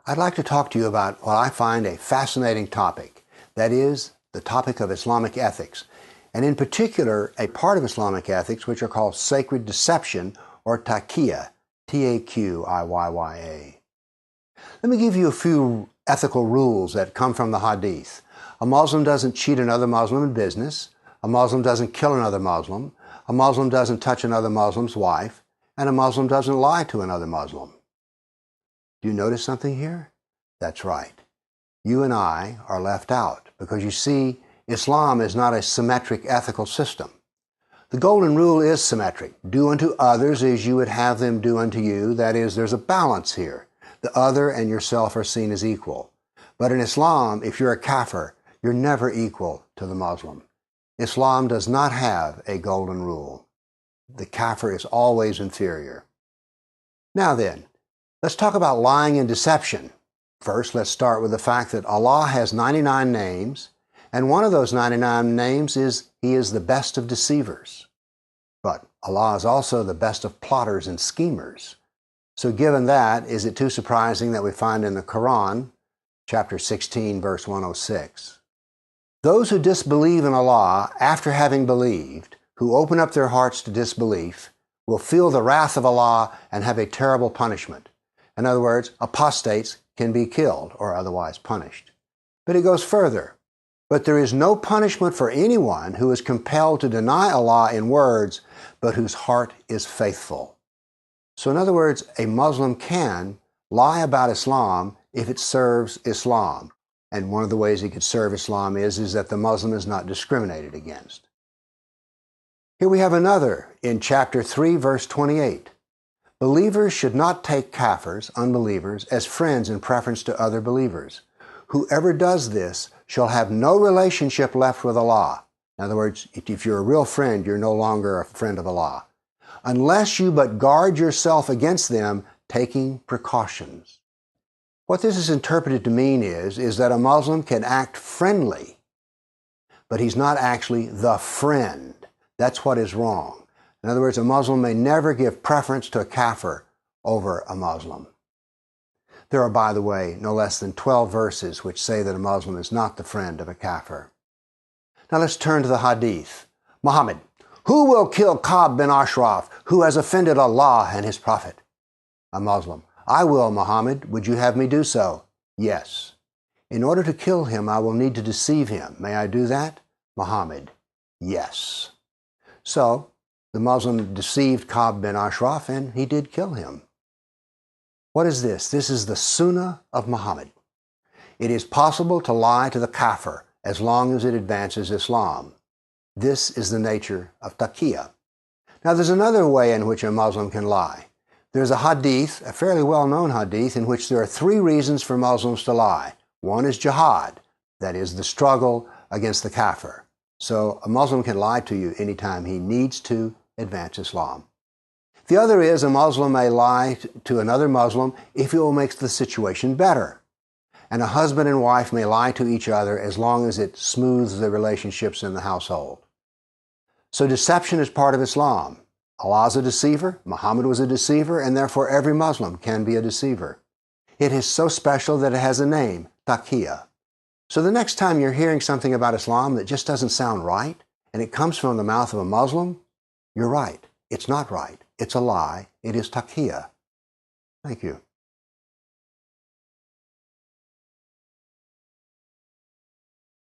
I'd like to talk to you about what I find a fascinating topic. That is, the topic of Islamic ethics, and in particular, a part of Islamic ethics which are called sacred deception or Takiyya, T-A-Q-I-Y-Y-A. Let me give you a few ethical rules that come from the Hadith. A Muslim doesn't cheat another Muslim in business. A Muslim doesn't kill another Muslim. A Muslim doesn't touch another Muslim's wife. And a Muslim doesn't lie to another Muslim. Do you notice something here? That's right. You and I are left out because you see, Islam is not a symmetric ethical system. The golden rule is symmetric. Do unto others as you would have them do unto you. That is, there's a balance here. The other and yourself are seen as equal. But in Islam, if you're a kafir, you're never equal to the Muslim. Islam does not have a golden rule. The kafir is always inferior. Now then, let's talk about lying and deception. First, let's start with the fact that Allah has 99 names, and one of those 99 names is He is the best of deceivers. But Allah is also the best of plotters and schemers. So given that, is it too surprising that we find in the Quran, chapter 16, verse 106, those who disbelieve in Allah after having believed, who open up their hearts to disbelief, will feel the wrath of Allah and have a terrible punishment. In other words, apostates can be killed or otherwise punished. But it goes further. But there is no punishment for anyone who is compelled to deny Allah in words, but whose heart is faithful. So in other words, a Muslim can lie about Islam if it serves Islam. And one of the ways he could serve Islam is that the Muslim is not discriminated against. Here we have another in chapter 3, verse 28. Believers should not take kafirs, unbelievers, as friends in preference to other believers. Whoever does this shall have no relationship left with Allah. In other words, if you're a real friend, you're no longer a friend of Allah. Unless you but guard yourself against them, taking precautions. What this is interpreted to mean is that a Muslim can act friendly, but he's not actually the friend. That's what is wrong. In other words, a Muslim may never give preference to a kafir over a Muslim. There are, by the way, no less than 12 verses which say that a Muslim is not the friend of a kafir. Now let's turn to the Hadith. Muhammad, who will kill Ka'b bin Ashraf, who has offended Allah and His Prophet? A Muslim, I will, Muhammad. Would you have me do so? Yes. In order to kill him, I will need to deceive him. May I do that? Muhammad, yes. So, the Muslim deceived Ka'b bin Ashraf and he did kill him. What is this? This is the Sunnah of Muhammad. It is possible to lie to the kafir as long as it advances Islam. This is the nature of Takiyya. Now there's another way in which a Muslim can lie. There's a hadith, a fairly well-known hadith, in which there are 3 reasons for Muslims to lie. One is jihad, that is the struggle against the kafir. So a Muslim can lie to you anytime he needs to advance Islam. The other is a Muslim may lie to another Muslim if it will make the situation better. And a husband and wife may lie to each other as long as it smooths the relationships in the household. So deception is part of Islam. Allah is a deceiver, Muhammad was a deceiver, and therefore every Muslim can be a deceiver. It is so special that it has a name, Takiyya. So the next time you're hearing something about Islam that just doesn't sound right, and it comes from the mouth of a Muslim, you're right. It's not right. It's a lie. It is Takiyya. Thank you.